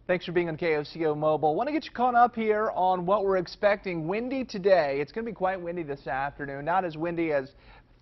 Thanks for being on KOCO Mobile. Want to get you caught up here on what we're expecting. Windy today. It's going to be quite windy this afternoon. Not as windy as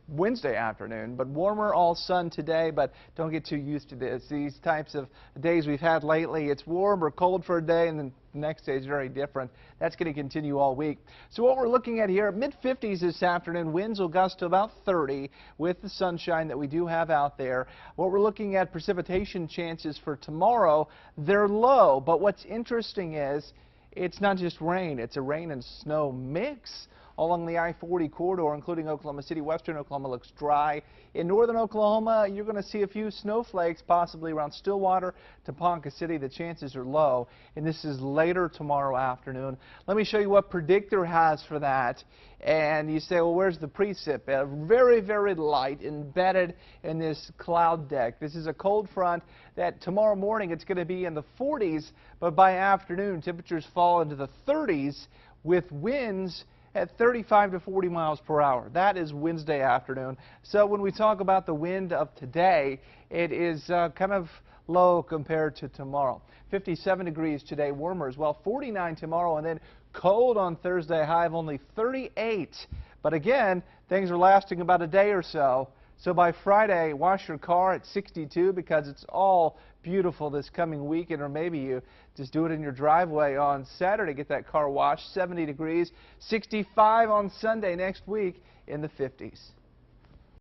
Wednesday afternoon, but warmer all sun today. But don't get too used to this. These types of days we've had lately, it's warm or cold for a day, and then the next day is very different. That's going to continue all week. So what we're looking at here, mid-50s this afternoon. Winds will gust to about 30 with the sunshine that we do have out there. What we're looking at, precipitation chances for tomorrow, they're low. But what's interesting is it's not just rain. It's a rain and snow mix along the I-40 corridor, including Oklahoma City. Western Oklahoma looks dry. In northern Oklahoma, you're going to see a few snowflakes, possibly around Stillwater to Ponca City. The chances are low, and this is later tomorrow afternoon. Let me show you what Predictor has for that. And you say, well, where's the precip? Very, very light, embedded in this cloud deck. This is a cold front that tomorrow morning it's going to be in the 40s, but by afternoon temperatures fall into the 30s with winds at 35 to 40 miles per hour. That is Wednesday afternoon. So when we talk about the wind of today, it is kind of low compared to tomorrow. 57 degrees today, warmer as well. 49 tomorrow, and then cold on Thursday, high of only 38. But again, things are lasting about a day or so. So by Friday, wash your car at 62 because it's all beautiful this coming weekend, or maybe you just do it in your driveway on Saturday, get that car washed. 70 degrees, 65 on Sunday next week, in the 50s.